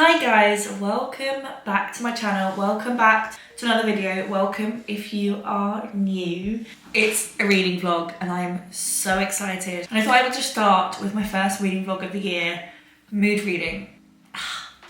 Hi guys, welcome back to my channel, welcome back to another video, welcome if you are new. It's a reading vlog and I'm so excited. And I thought I would just start with my first reading vlog of the year, mood reading.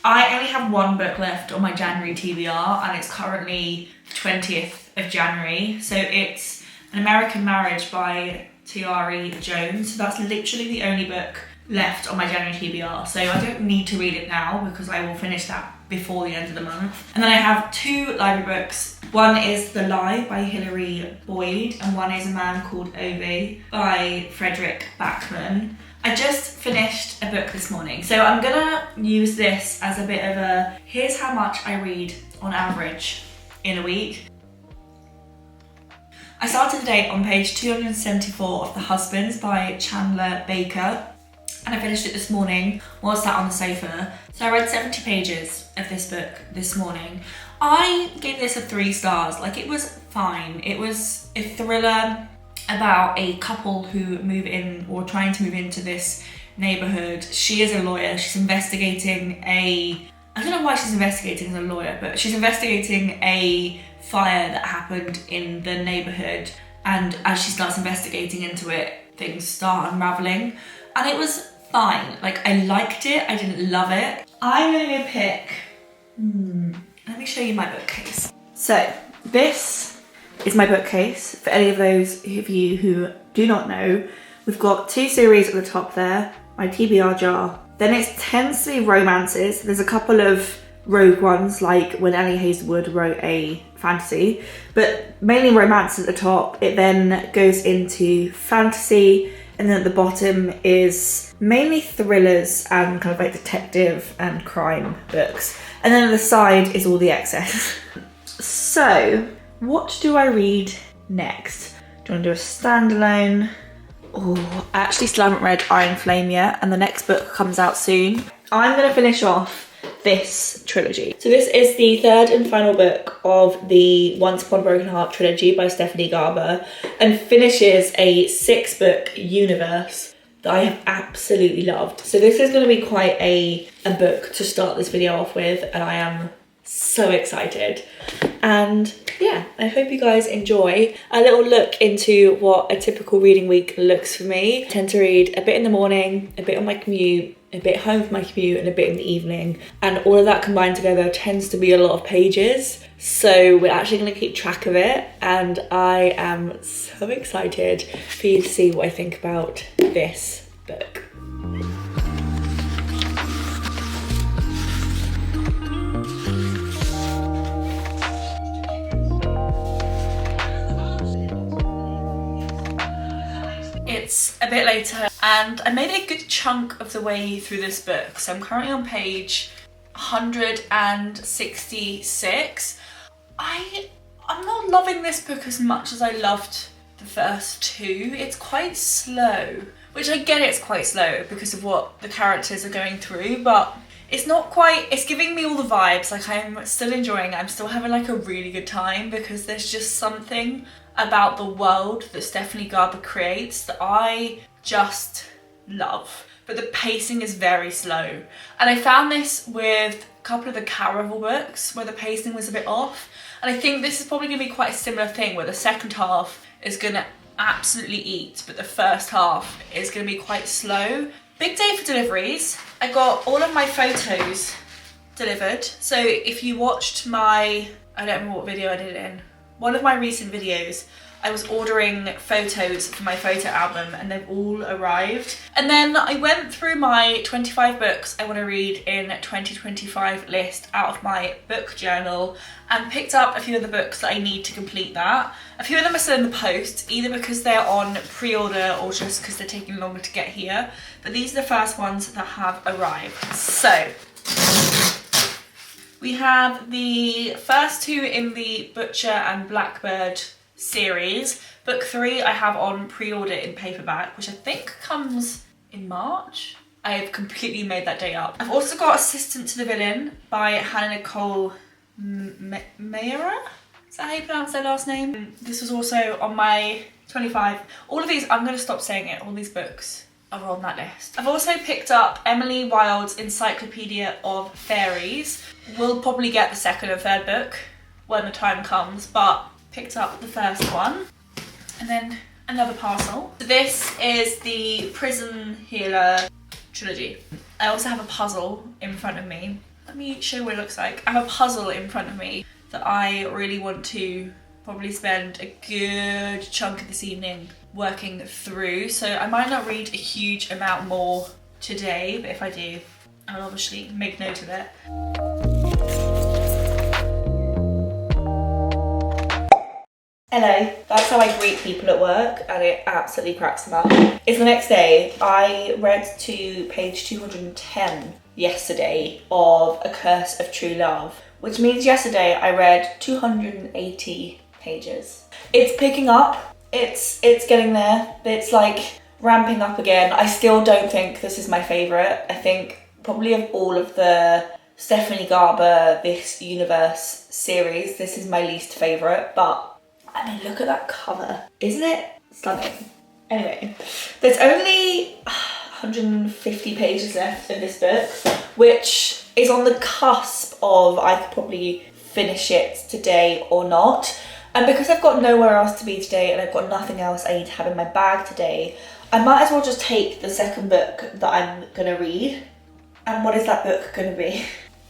I only have one book left on my January TBR and it's currently the 20th of January. So it's An American Marriage by T.R.E. Jones. So that's literally the only book left on my January TBR, so I don't need to read it now because I will finish that before the end of the month. And then I have two library books. One is The Lie by Hilary Boyd and one is A Man Called Ove by Frederick Backman. I just finished a book this morning, so I'm gonna use this as a bit of a here's how much I read on average in a week. I started the day on page 274 of The Husbands by Chandler Baker. And I finished it this morning while I sat on the sofa. So I read 70 pages of this book this morning. I gave this a 3 stars. Like, it was fine. It was a thriller about a couple who move in or trying to move into this neighborhood. She is a lawyer. She's investigating I don't know why she's investigating as a lawyer, but she's investigating a fire that happened in the neighborhood. And as she starts investigating into it, things start unraveling. And it was fine. Like, I liked it, I didn't love it. I'm gonna go pick, let me show you my bookcase. So, this is my bookcase. For any of those of you who do not know, we've got 2 series at the top there, my TBR jar. Then it tends to be romances. There's a couple of rogue ones, like when Ellie Hazelwood wrote a fantasy, but mainly romance at the top. It then goes into fantasy, and then at the bottom is mainly thrillers and kind of like detective and crime books. And then at the side is all the excess. So, what do I read next? Do you want to do a standalone? Oh, I actually still haven't read Iron Flame yet, and the next book comes out soon. I'm going to finish off this trilogy. So this is the 3rd and final book of the Once Upon a Broken Heart trilogy by Stephanie Garber and finishes a 6-book universe that I have absolutely loved. So this is going to be quite a book to start this video off with, and I am so excited. And yeah, I hope you guys enjoy a little look into what a typical reading week looks for me. I tend to read a bit in the morning, a bit on my commute, a bit home from my commute, and a bit in the evening. And all of that combined together tends to be a lot of pages. So we're actually going to keep track of it. And I am so excited for you to see what I think about this book. It's a bit later and I made a good chunk of the way through this book. So I'm currently on page 166. I'm not loving this book as much as I loved the first 2. It's quite slow, which I get it's quite slow because of what the characters are going through, but it's not quite, it's giving me all the vibes. Like, I'm still enjoying it. I'm still having like a really good time because there's just something about the world that Stephanie Garber creates that I just love. But the pacing is very slow. And I found this with a couple of the Caraval books where the pacing was a bit off. And I think this is probably going to be quite a similar thing where the second half is going to absolutely eat, but the first half is going to be quite slow. Big day for deliveries. I got all of my photos delivered. So if you watched my, I don't remember what video I did it in, one of my recent videos, I was ordering photos for my photo album and they've all arrived. And then I went through my 25 books I want to read in 2025 list out of my book journal and picked up a few of the books that I need to complete that. A few of them are still in the post, either because they're on pre-order or just because they're taking longer to get here. But these are the first ones that have arrived. So, we have the first 2 in the Butcher and Blackbird series. Book 3 I have on pre-order in paperback, which I think comes in March. I have completely made that day up. I've also got Assistant to the Villain by Hannah Nicole Mayera? Is that how you pronounce their last name? This was also on my 25. All of these, I'm going to stop saying it, all these books are on that list. I've also picked up Emily Wilde's Encyclopedia of Fairies. We'll probably get the second and third book when the time comes, but picked up the first one. And then another parcel. This is the Prison Healer trilogy. I also have a puzzle in front of me. Let me show you what it looks like. I have a puzzle in front of me that I really want to probably spend a good chunk of this evening working through. So I might not read a huge amount more today, but if I do, I'll obviously make note of it. Hello, that's how I greet people at work, and it absolutely cracks them up. It's the next day. I read to page 210 yesterday of A Curse of True Love, which means yesterday I read 280 pages. It's picking up, it's getting there, it's like ramping up again. I still don't think this is my favourite. I think probably of all of the Stephanie Garber This Universe series, this is my least favourite, but I mean, look at that cover. Isn't it stunning? Anyway, there's only 150 pages left in this book, which is on the cusp of I could probably finish it today or not. And because I've got nowhere else to be today and I've got nothing else I need to have in my bag today, I might as well just take the second book that I'm gonna read. And what is that book gonna be?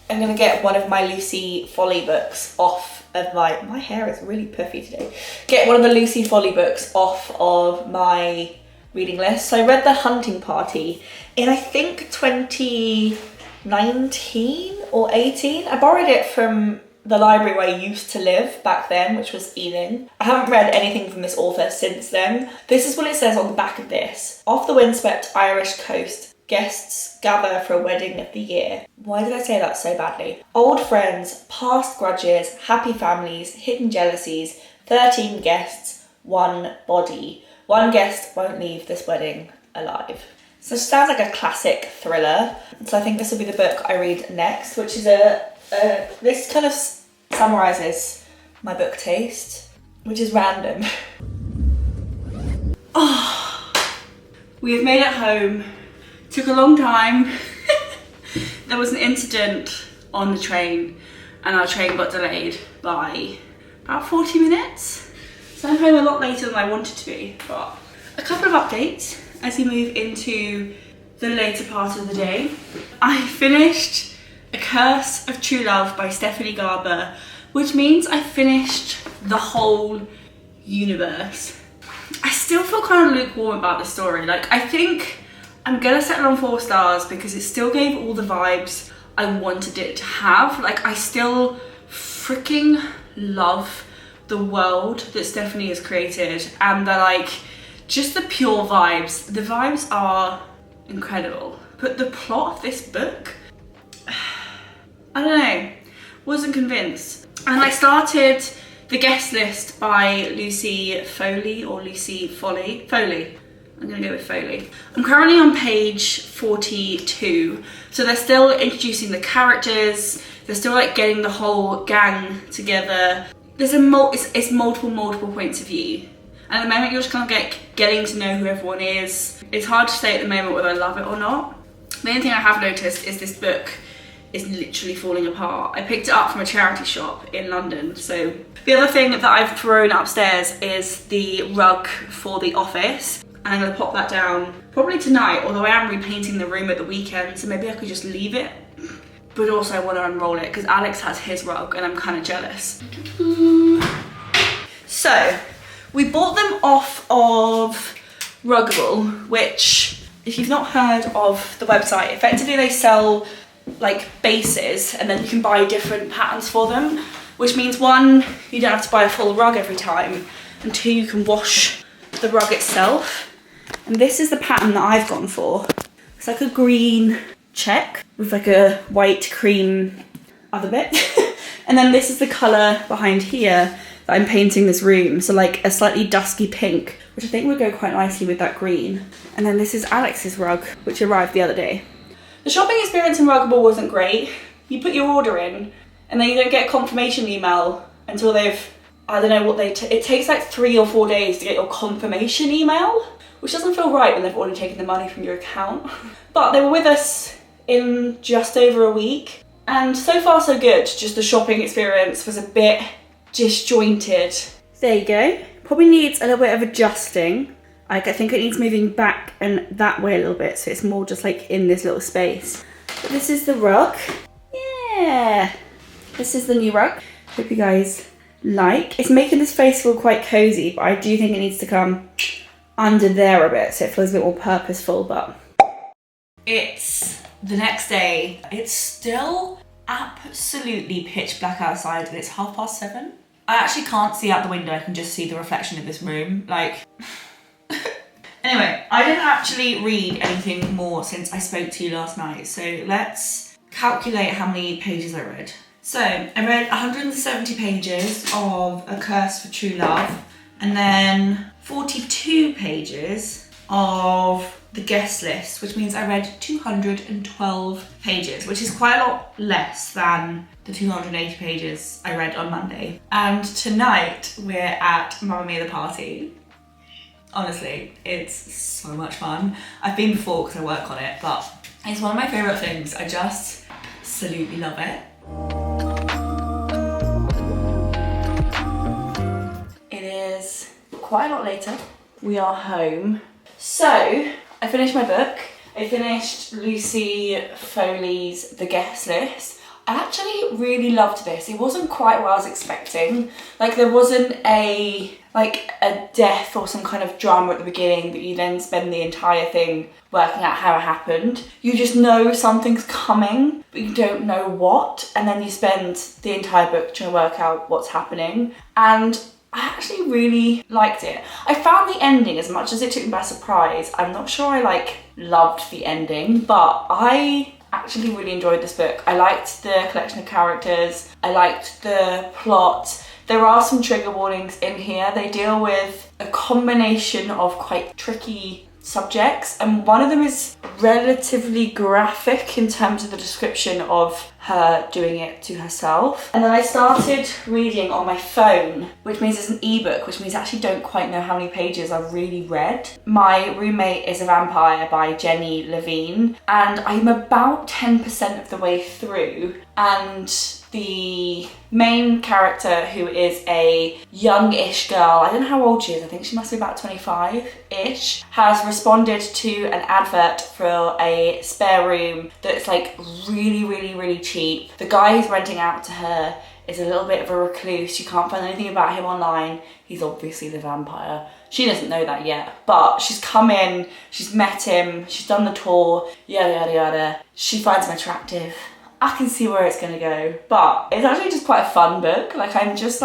I'm gonna get one of my Lucy Folly books off of my hair is really puffy today. Get one of the Lucy Folly books off of my reading list. So I read The Hunting Party in I think 2019 or 18. I borrowed it from the library where I used to live back then, which was Ealing. I haven't read anything from this author since then. This is what it says on the back of this. Off the windswept Irish coast, guests gather for a wedding of the year. Why did I say that so badly? Old friends, past grudges, happy families, hidden jealousies, 13 guests, one body. One guest won't leave this wedding alive. So it sounds like a classic thriller. So I think this will be the book I read next, which is this kind of summarises my book taste, which is random. Oh, we have made it home. Took a long time. There was an incident on the train and our train got delayed by about 40 minutes. So I'm home a lot later than I wanted to be, but a couple of updates as we move into the later part of the day. I finished A Curse of True Love by Stephanie Garber, which means I finished the whole universe. I still feel kind of lukewarm about the story. Like, I think I'm gonna settle on 4 stars because it still gave all the vibes I wanted it to have. Like, I still freaking love the world that Stephanie has created, and just the pure vibes. The vibes are incredible. But the plot of this book, I don't know, wasn't convinced. And I started The Guest List by Lucy Foley or Lucy Foley. Foley. I'm gonna go with Foley. I'm currently on page 42. So they're still introducing the characters. They're still like getting the whole gang together. There's it's multiple points of view. And at the moment you're just kind of getting to know who everyone is. It's hard to say at the moment whether I love it or not. The only thing I have noticed is this book is literally falling apart. I picked it up from a charity shop in London. So the other thing that I've thrown upstairs is the rug for the office. And I'm gonna pop that down probably tonight, although I am repainting the room at the weekend, so maybe I could just leave it. But also I wanna unroll it because Alex has his rug and I'm kind of jealous. So, we bought them off of Ruggable, which, if you've not heard of the website, effectively they sell like bases and then you can buy different patterns for them, which means 1, you don't have to buy a full rug every time, and 2, you can wash the rug itself. And this is the pattern that I've gone for. It's like a green check with like a white cream other bit. And then this is the colour behind here that I'm painting this room. So like a slightly dusky pink, which I think would go quite nicely with that green. And then this is Alex's rug, which arrived the other day. The shopping experience in Ruggable wasn't great. You put your order in and then you don't get a confirmation email until they've I don't know what it takes like 3 or 4 days to get your confirmation email, which doesn't feel right when they've already taken the money from your account. But they were with us in just over a week, and so far so good. Just the shopping experience was a bit disjointed. There you go. Probably needs a little bit of adjusting. Like, I think it needs moving back and that way a little bit, so it's more just like in this little space. But this is the rug. Yeah, this is the new rug. Hope you guys like. It's making this face feel quite cozy, but I do think it needs to come under there a bit so it feels a bit more purposeful. But it's the next day. It's still absolutely pitch black outside and it's 7:30. I actually can't see out the window, I can just see the reflection of this room. Like, anyway, I didn't actually read anything more since I spoke to you last night, so let's calculate how many pages I read. So, I read 170 pages of A Curse for True Love, and then 42 pages of The Guest List, which means I read 212 pages, which is quite a lot less than the 280 pages I read on Monday. And tonight we're at Mamma Mia the Party. Honestly, it's so much fun. I've been before because I work on it, but it's one of my favourite things. I just absolutely love it. it is quite a lot later. We are home. So, I finished my book. I finished Lucy Foley's The Guest List. I actually really loved this. It wasn't quite what I was expecting. Like, there wasn't a death or some kind of drama at the beginning that you then spend the entire thing working out how it happened. You just know something's coming, but you don't know what, and then you spend the entire book trying to work out what's happening. And I actually really liked it. I found the ending, as much as it took me by surprise, I'm not sure I loved the ending, but I actually really enjoyed this book. I liked the collection of characters, I liked the plot. There are some trigger warnings in here. They deal with a combination of quite tricky subjects, and one of them is relatively graphic in terms of the description of her doing it to herself. And then I started reading on my phone, which means it's an ebook, which means I actually don't quite know how many pages I've really read. My Roommate is a Vampire by Jenny Levine, and I'm about 10% of the way through, and the main character, who is a young-ish girl, I don't know how old she is, I think she must be about 25-ish, has responded to an advert for a spare room that's really, really, really cheap. The guy who's renting out to her is a little bit of a recluse. You can't find anything about him online. He's obviously the vampire. She doesn't know that yet, but she's come in, she's met him, she's done the tour, yada, yada, yada. She finds him attractive. I can see where it's gonna go, but it's actually just quite a fun book. I'm just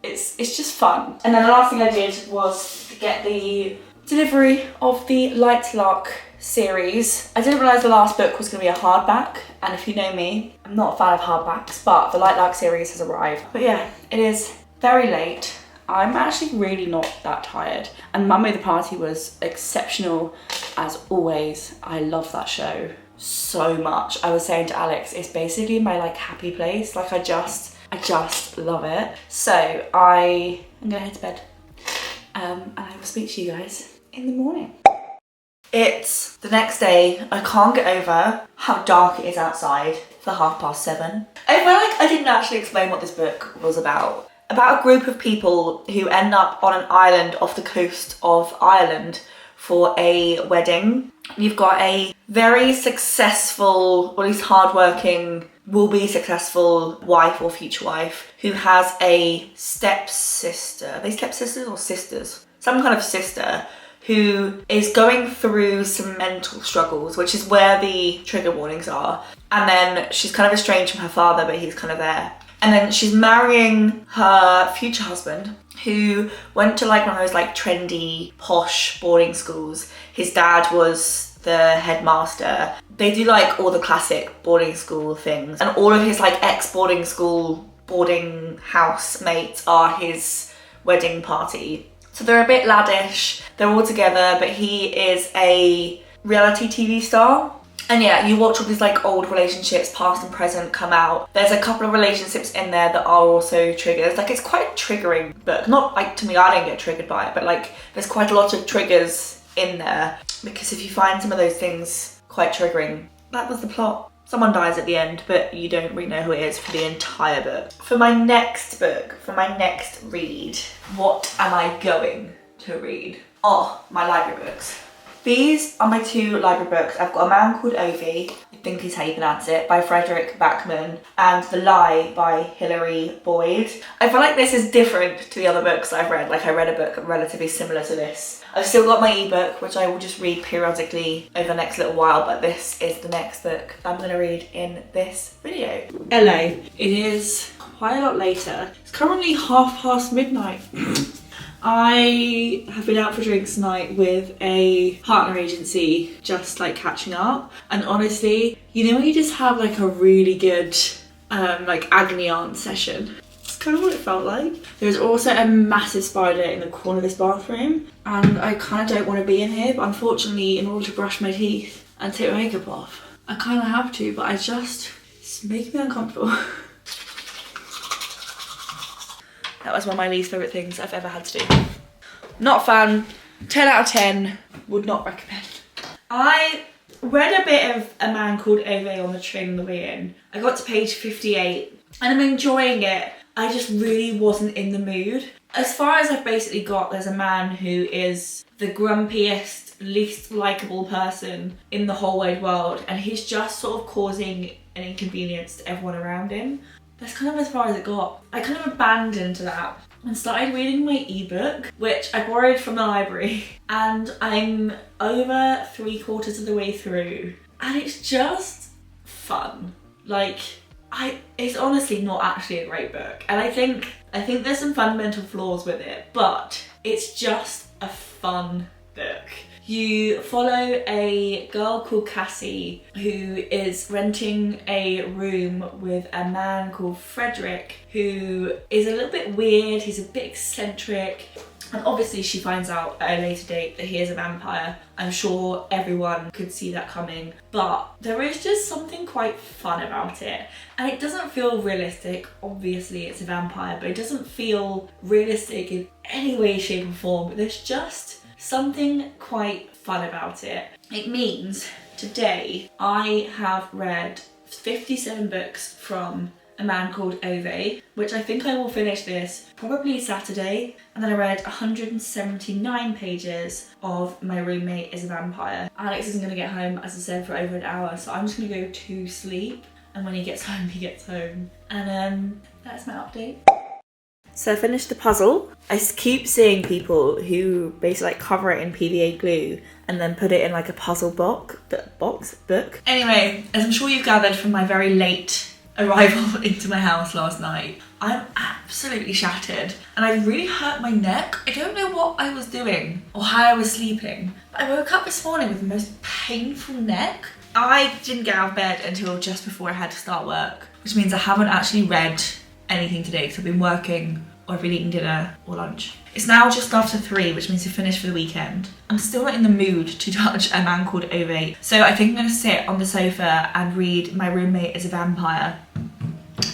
it's just fun. And then the last thing I did was get the delivery of the Lightlark series. I didn't realise the last book was gonna be a hardback, and if you know me, I'm not a fan of hardbacks, but the Lightlark series has arrived. But yeah, it is very late. I'm actually really not that tired, and Mamma Mia the Party was exceptional as always. I love that show so much. I was saying to Alex, it's basically my happy place. I just love it. So I'm gonna head to bed, and I will speak to you guys in the morning. It's the next day. I can't get over how dark it is outside for 7:30. I feel like I didn't actually explain what this book was about. About a group of people who end up on an island off the coast of Ireland for a wedding. You've got a very successful, or at least hardworking, will be successful wife or future wife who has a stepsister. Are they stepsisters or sisters? Some kind of sister who is going through some mental struggles, which is where the trigger warnings are. And then she's kind of estranged from her father, but he's kind of there. And then she's marrying her future husband, who went to one of those trendy, posh boarding schools. His dad was the headmaster. They do all the classic boarding school things. And all of his ex-boarding school boarding house mates are his wedding party. So they're a bit laddish, they're all together, but he is a reality TV star. And yeah, you watch all these like old relationships, past and present, come out. There's a couple of relationships in there that are also triggers. Like, it's quite a triggering book. Not like, to me, I don't get triggered by it, but like there's quite a lot of triggers in there, because if you find some of those things quite triggering, that was the plot. Someone dies at the end, but you don't really know who it is for the entire book. For my next book, for my next read, what am I going to read? Oh, my library books. These are my 2 library books. I've got A Man Called Ovie, I think is how you pronounce it, by Frederick Backman, and The Lie by Hilary Boyd. I feel like this is different to the other books I've read. Like, I read a book relatively similar to this. I've still got my ebook, which I will just read periodically over the next little while, but this is the next book I'm going to read in this video. Hello. It is quite a lot later. It's currently midnight. I have been out for drinks tonight with a partner agency, just like catching up. And honestly, you know when you just have like a really good like agony aunt session? It's kind of what it felt like. There's also a massive spider in the corner of this bathroom, and I kind of don't want to be in here, but unfortunately, in order to brush my teeth and take my makeup off, I kind of have to, but it's making me uncomfortable. That was one of my least favourite things I've ever had to do. Not fun. 10 out of 10. Would not recommend. I read a bit of A Man Called Ovie on the train on the way in. I got to page 58 and I'm enjoying it. I just really wasn't in the mood. As far as I've basically got, there's a man who is the grumpiest, least likeable person in the whole wide world, and he's just sort of causing an inconvenience to everyone around him. That's kind of as far as it got. I kind of abandoned that and started reading my ebook, which I borrowed from the library, and I'm over 3/4 of the way through, and it's just fun. Like, it's honestly not actually a great book, and I think there's some fundamental flaws with it, but it's just a fun book. You follow a girl called Cassie who is renting a room with a man called Frederick, who is a little bit weird, he's a bit eccentric, and obviously she finds out at a later date that he is a vampire. I'm sure everyone could see that coming, but there is just something quite fun about it. And it doesn't feel realistic. Obviously it's a vampire, but it doesn't feel realistic in any way, shape or form. But there's just something quite fun about it. It means today I have read 57 books from A Man Called Ovie, which I think I will finish this probably Saturday. And then I read 179 pages of My Roommate is a Vampire. Alex isn't gonna get home, as I said, for over an hour, so I'm just gonna go to sleep. And when he gets home, he gets home. And that's my update. So I finished the puzzle. I keep seeing people who basically like cover it in PVA glue and then put it in like a puzzle book. Anyway, as I'm sure you've gathered from my very late arrival into my house last night, I'm absolutely shattered and I really hurt my neck. I don't know what I was doing or how I was sleeping, but I woke up this morning with the most painful neck. I didn't get out of bed until just before I had to start work, which means I haven't actually read anything today because I've been working or I've been eating dinner or lunch. It's now just after 3, which means we're finished for the weekend. I'm still not in the mood to touch A Man Called Ovie, so I think I'm gonna sit on the sofa and read My Roommate is a Vampire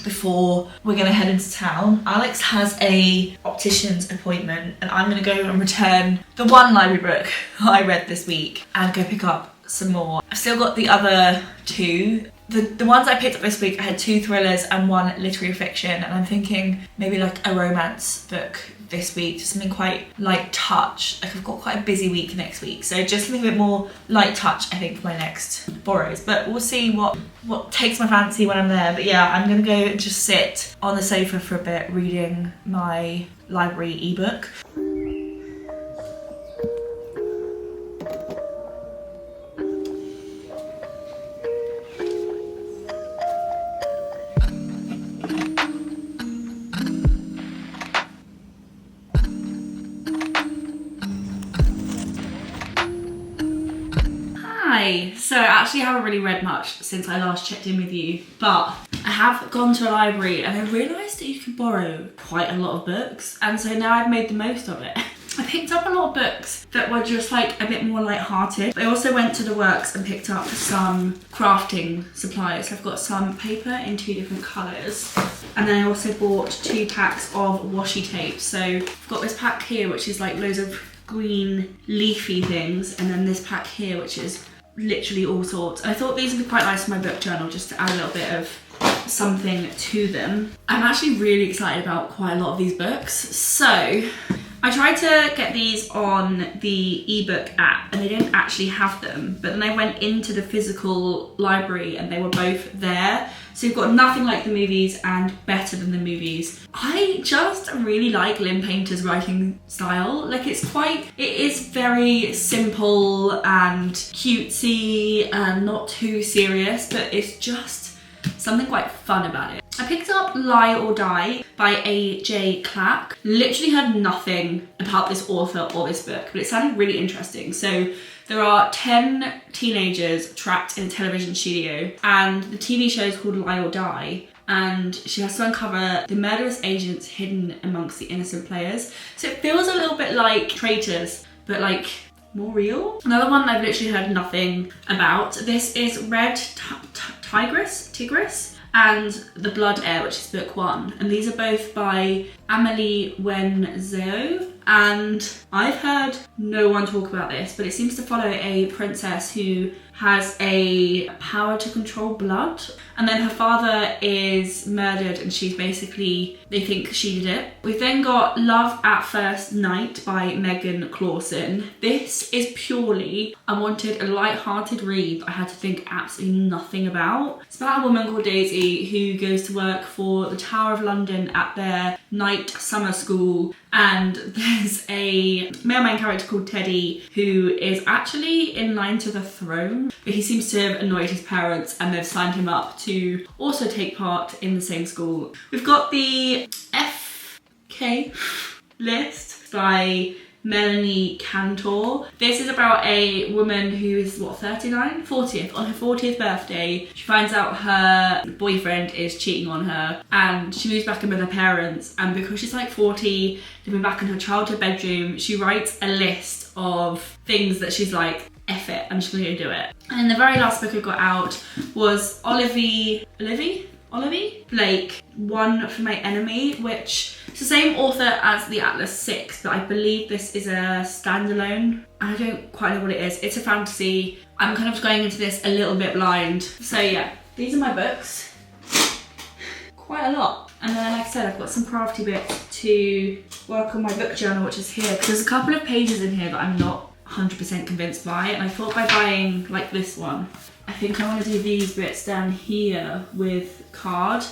before we're gonna head into town. Alex has a optician's appointment and I'm gonna go and return the one library book I read this week and go pick up some more. I've still got the other 2. The ones I picked up this week, I had 2 thrillers and 1 literary fiction, and I'm thinking maybe like a romance book this week, just something quite light touch. Like, I've got quite a busy week next week, so just something a bit more light touch I think for my next borrows, but we'll see what takes my fancy when I'm there. But yeah, I'm gonna go and just sit on the sofa for a bit reading my library ebook. So I actually haven't really read much since I last checked in with you, but I have gone to a library and I realised that you can borrow quite a lot of books, and so now I've made the most of it. I picked up a lot of books that were just like a bit more light-hearted. I also went to the works and picked up some crafting supplies. I've got some paper in 2 different colours. And then I also bought 2 packs of washi tape. So I've got this pack here, which is like loads of green leafy things. And then this pack here, which is literally all sorts. I thought these would be quite nice for my book journal, just to add a little bit of something to them. I'm actually really excited about quite a lot of these books. So I tried to get these on the ebook app and they didn't actually have them, but then I went into the physical library and they were both there. So you've got Nothing Like the Movies and Better Than the Movies. I just really like Lynn Painter's writing style. Like it is very simple and cutesy and not too serious, but it's just something quite fun about it. I picked up Lie or Die by A.J. Clack. Literally heard nothing about this author or this book, but it sounded really interesting. So there are 10 teenagers trapped in a television studio and the TV show is called Lie or Die, and she has to uncover the murderous agents hidden amongst the innocent players. So it feels a little bit like Traitors, but like more real. Another one I've literally heard nothing about. This is Red Tigris and The Blood Heir, which is book 1. And these are both by Amelie Wenzhou. And I've heard no one talk about this, but it seems to follow a princess who has a power to control blood. And then her father is murdered and she's basically, they think she did it. We've then got Love at First Night by Megan Clawson. This is purely, I wanted a light-hearted read I had to think absolutely nothing about. It's about a woman called Daisy who goes to work for the Tower of London at their night summer school, and there's a male main character called Teddy who is actually in line to the throne, but he seems to have annoyed his parents and they've signed him up to also take part in the same school. We've got the FK list by Melanie Cantor. This is about a woman who is, what, 39? 40th. On her 40th birthday, she finds out her boyfriend is cheating on her and she moves back in with her parents, and because she's like 40, living back in her childhood bedroom, she writes a list of things that she's like, F it, I'm just gonna go do it. And the very last book I got out was Olivie Blake, One for My Enemy, which is the same author as The Atlas 6, but I believe this is a standalone. I don't quite know what it is. It's a fantasy. I'm kind of going into this a little bit blind. So yeah, these are my books. Quite a lot. And then, like I said, I've got some crafty bits to work on my book journal, which is here, because there's a couple of pages in here that I'm not 100% convinced by, and I thought by buying like this one, I think I want to do these bits down here with card.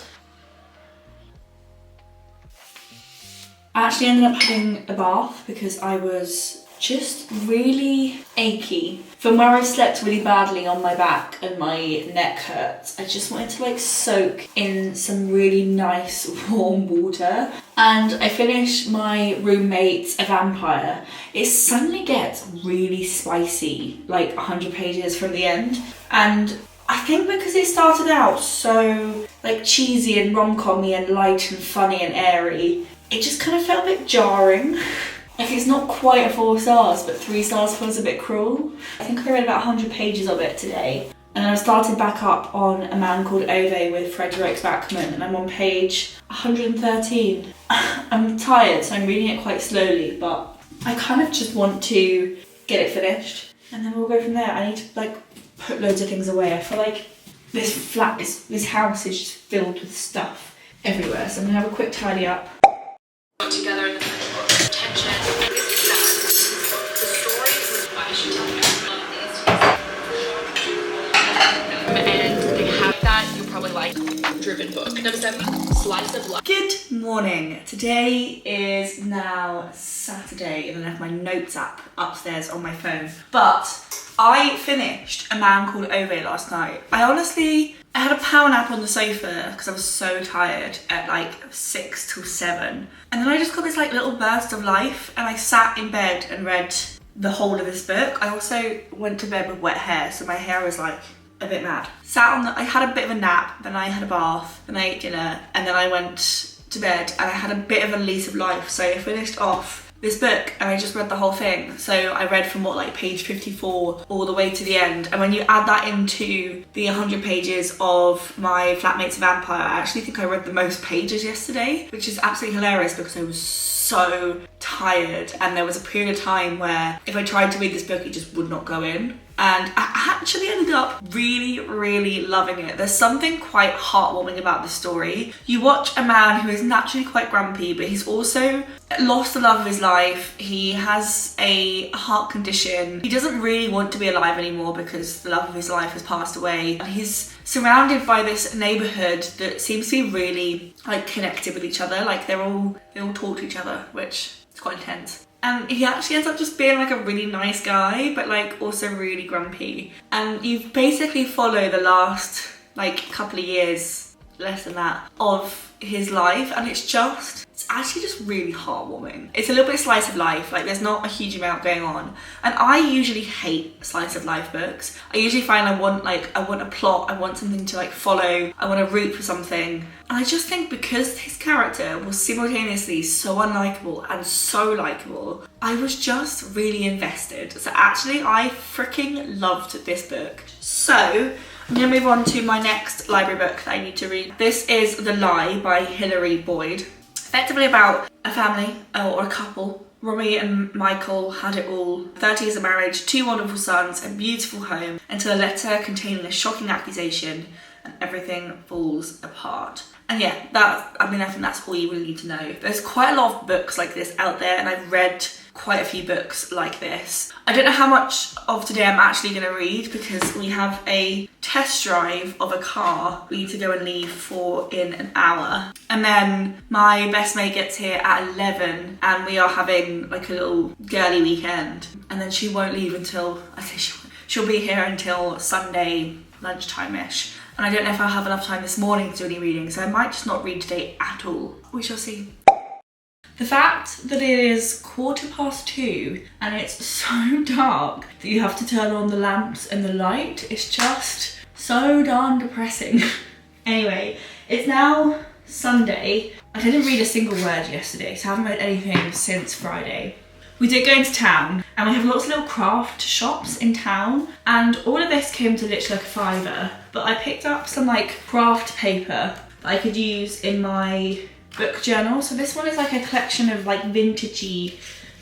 I actually ended up having a bath because I was just really achy. From where I slept really badly on my back and my neck hurts, I just wanted to like soak in some really nice warm water. And I finished my roommate's A Vampire. It suddenly gets really spicy, like 100 pages from the end. And I think because it started out so like cheesy and rom-com-y and light and funny and airy, it just kind of felt a bit jarring. Like it's not quite a 4 stars, but 3 stars feels a bit cruel. I think I read about 100 pages of it today. And I started back up on A Man Called Ove with Frederick Backman, and I'm on page 113. I'm tired, so I'm reading it quite slowly, but I kind of just want to get it finished. And then we'll go from there. I need to like put loads of things away. I feel like this house is just filled with stuff everywhere. So I'm gonna have a quick tidy up. Together in the tension. The story was I should tell you. And they have that you probably like driven book. Number 7, Slice of Life. Good morning. Today is now Saturday and I have my notes app upstairs on my phone. But I finished A Man Called Ove last night. I had a power nap on the sofa because I was so tired at like 6 till 7. And then I just got this like little burst of life and I sat in bed and read the whole of this book. I also went to bed with wet hair, so my hair was like a bit mad. I had a bit of a nap, then I had a bath, then I ate dinner, and then I went to bed and I had a bit of a lease of life. So I finished off this book and I just read the whole thing. So I read from like page 54 all the way to the end. And when you add that into the 100 pages of My Flatmate's a Vampire, I actually think I read the most pages yesterday, which is absolutely hilarious because I was so tired, and there was a period of time where if I tried to read this book, it just would not go in. And I actually ended up really loving it. There's something quite heartwarming about the story. You watch a man who is naturally quite grumpy, but he's also lost the love of his life. He has a heart condition. He doesn't really want to be alive anymore because the love of his life has passed away. And he's surrounded by this neighborhood that seems to be really like connected with each other. Like they all talk to each other, which is quite intense. And he actually ends up just being like a really nice guy, but like also really grumpy. And you basically follow the last like couple of years, less than that, of his life, and it's actually just really heartwarming. It's a little bit slice of life, like there's not a huge amount going on. And I usually hate slice of life books. I usually find I want a plot, I want something to like follow, I want to root for something. And I just think because his character was simultaneously so unlikable and so likable, I was just really invested. So actually I freaking loved this book. So I'm going to move on to my next library book that I need to read. This is The Lie by Hilary Boyd. Effectively about a family or a couple. Robbie and Michael had it all. 30 years of marriage, 2 wonderful sons, a beautiful home, until a letter containing a shocking accusation and everything falls apart. And yeah, I think that's all you really need to know. There's quite a lot of books like this out there, and I've read quite a few books like this. I don't know how much of today I'm actually going to read because we have a test drive of a car we need to go and leave for in an hour. And then my best mate gets here at 11 and we are having like a little girly weekend. And then she won't leave until, I think she'll be here until Sunday lunchtime-ish. And I don't know if I'll have enough time this morning to do any reading, so I might just not read today at all. We shall see. The fact that it is 2:15 and it's so dark that you have to turn on the lamps and the light is just so darn depressing. Anyway, it's now Sunday. I didn't read a single word yesterday, so I haven't read anything since Friday. We did go into town and we have lots of little craft shops in town, and all of this came to literally like a £5, but I picked up some like craft paper that I could use in my book journal. So this one is like a collection of like vintagey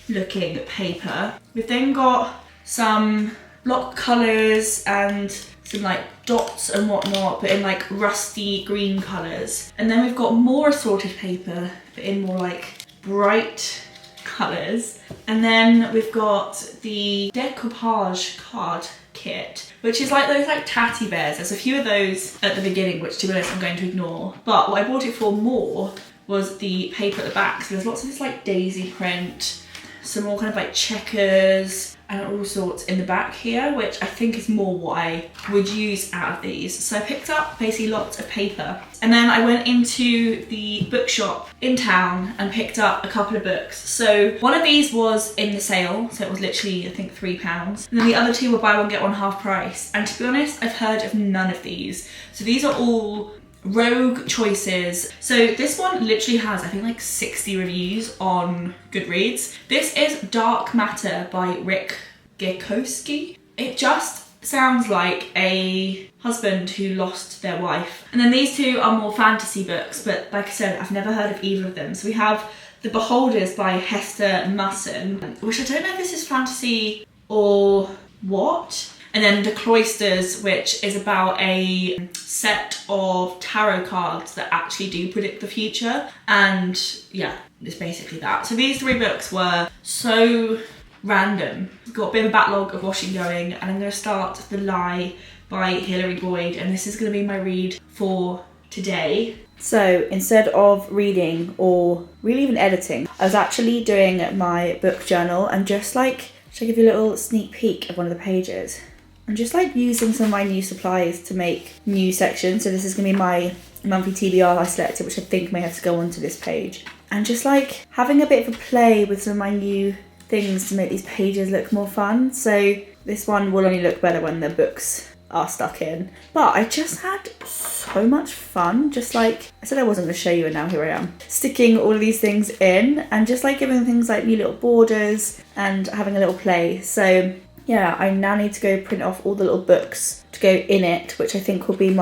looking paper. We've then got some block colours and some like dots and whatnot, but in like rusty green colours. And then we've got more assorted paper, but in more like bright colours. And then we've got the decoupage card kit, which is like those like tatty bears. There's a few of those at the beginning, which to be honest I'm going to ignore. But what I bought it for more was the paper at the back. So there's lots of this like daisy print, some more kind of like checkers and all sorts in the back here, which I think is more what I would use out of these. So I picked up basically lots of paper, and then I went into the bookshop in town and picked up a couple of books. So one of these was in the sale, so it was literally I think £3, and then the other two were buy one get one half price. And to be honest, I've heard of none of these. So these are all rogue choices. So this one literally has I think like 60 reviews on Goodreads. This is Dark Matter by Rick Gekowski. It just sounds like a husband who lost their wife. And then these two are more fantasy books, but like I said, I've never heard of either of them. So we have The Beholders by Hester Musson, which I don't know if this is fantasy or what. And then The Cloisters, which is about a set of tarot cards that actually do predict the future. And yeah, it's basically that. So these 3 books were so random. Got a bit of a backlog of washing going, and I'm going to start The Lie by Hilary Boyd, and this is going to be my read for today. So instead of reading or really even editing, I was actually doing my book journal, and just like, should I give you a little sneak peek of one of the pages? I'm just like using some of my new supplies to make new sections. So this is going to be my monthly TBR I selected, which I think may have to go onto this page. And just like having a bit of a play with some of my new things to make these pages look more fun. So this one will only look better when the book's are stuck in. But I just had so much fun. Just like, I said I wasn't going to show you, and now here I am. Sticking all of these things in and just like giving things like new little borders and having a little play. So yeah, I now need to go print off all the little books to go in it, which I think will be in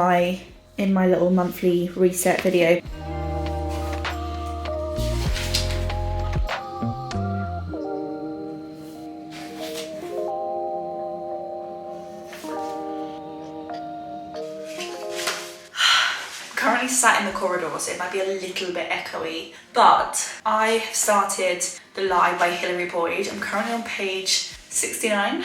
my little monthly reset video. Currently sat in the corridor, so it might be a little bit echoey, but I have started The Lie by Hilary Boyd. I'm currently on page 69.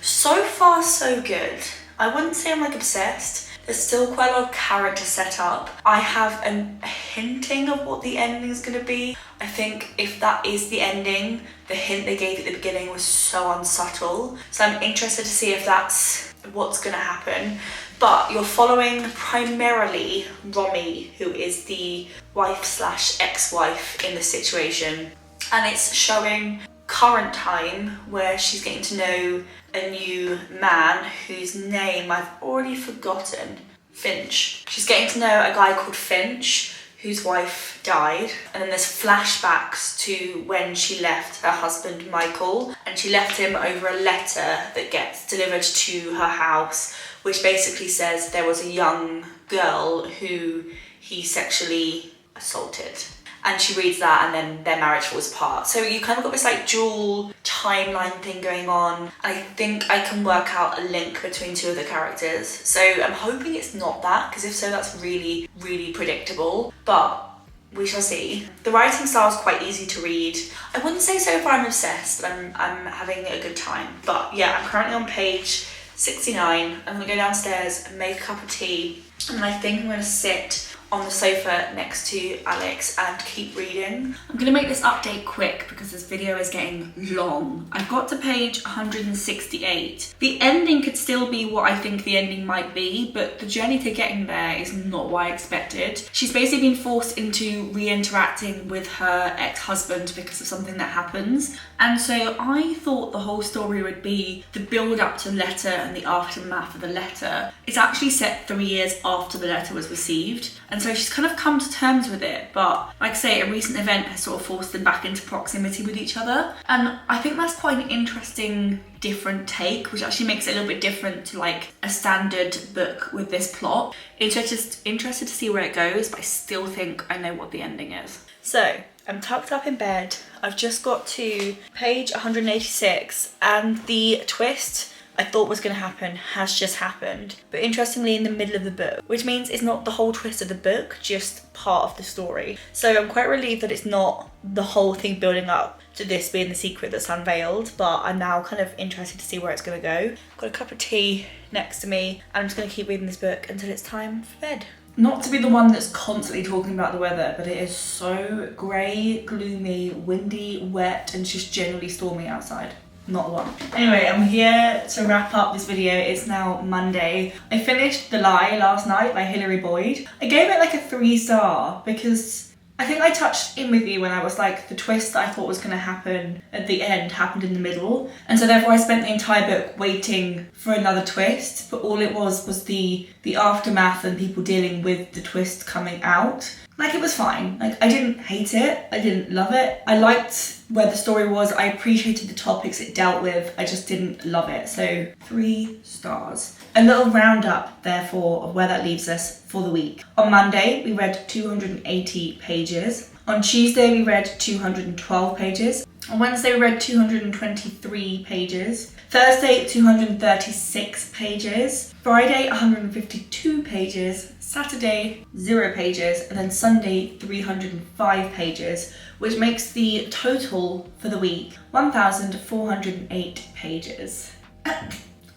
So far so good. I wouldn't say I'm like obsessed. There's still quite a lot of character set up. I have a hinting of what the ending is going to be. I think if that is the ending, the hint they gave at the beginning was so unsubtle. So I'm interested to see if that's what's going to happen. But you're following primarily Romy, who is the wife/ex-wife in the situation. And it's showing current time where she's getting to know a new man whose name I've already forgotten. Finch. She's getting to know a guy called Finch whose wife died, and then there's flashbacks to when she left her husband Michael, and she left him over a letter that gets delivered to her house, which basically says there was a young girl who he sexually assaulted. And she reads that, and then their marriage falls apart. So you kind of got this like dual timeline thing going on. I think I can work out a link between two of the characters. So I'm hoping it's not that, because if so, that's really, really predictable. But we shall see. The writing style is quite easy to read. I wouldn't say so far I'm obsessed, but I'm having a good time. But yeah, I'm currently on page 69. I'm gonna go downstairs and make a cup of tea, and I think I'm gonna sit on the sofa next to Alex and keep reading. I'm gonna make this update quick because this video is getting long. I've got to page 168. The ending could still be what I think the ending might be, but the journey to getting there is not what I expected. She's basically been forced into re-interacting with her ex-husband because of something that happens. And so I thought the whole story would be the build up to the letter and the aftermath of the letter. It's actually set 3 years after the letter was received. And so she's kind of come to terms with it, but like I say, a recent event has sort of forced them back into proximity with each other. And I think that's quite an interesting, different take, which actually makes it a little bit different to like a standard book with this plot. It's just interested to see where it goes, but I still think I know what the ending is. So I'm tucked up in bed. I've just got to page 186, and the twist I thought was going to happen has just happened, but interestingly in the middle of the book, which means it's not the whole twist of the book, just part of the story. So I'm quite relieved that it's not the whole thing building up to this being the secret that's unveiled, but I'm now kind of interested to see where it's going to go. Got a cup of tea next to me, and I'm just going to keep reading this book until it's time for bed. Not to be the one that's constantly talking about the weather, but it is so grey, gloomy, windy, wet, and just generally stormy outside. Not the one. Anyway, I'm here to wrap up this video. It's now Monday. I finished The Lie last night by Hilary Boyd. I gave it like a 3-star because I think I touched in with you when I was like, the twist that I thought was going to happen at the end happened in the middle. And so therefore I spent the entire book waiting for another twist, but all it was the aftermath and people dealing with the twist coming out. Like, it was fine. Like, I didn't hate it. I didn't love it. I liked where the story was. I appreciated the topics it dealt with. I just didn't love it. So 3 stars. A little roundup, therefore, of where that leaves us for the week. On Monday, we read 280 pages. On Tuesday, we read 212 pages. On Wednesday, we read 223 pages. Thursday, 236 pages. Friday, 152 pages. Saturday, 0 pages. And then Sunday, 305 pages, which makes the total for the week 1,408 pages.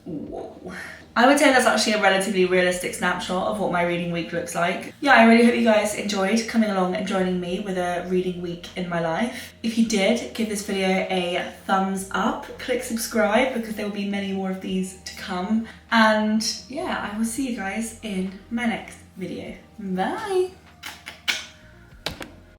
Whoa. I would say that's actually a relatively realistic snapshot of what my reading week looks like. Yeah, I really hope you guys enjoyed coming along and joining me with a reading week in my life. If you did, give this video a thumbs up, click subscribe because there will be many more of these to come. And yeah, I will see you guys in my next video. Bye!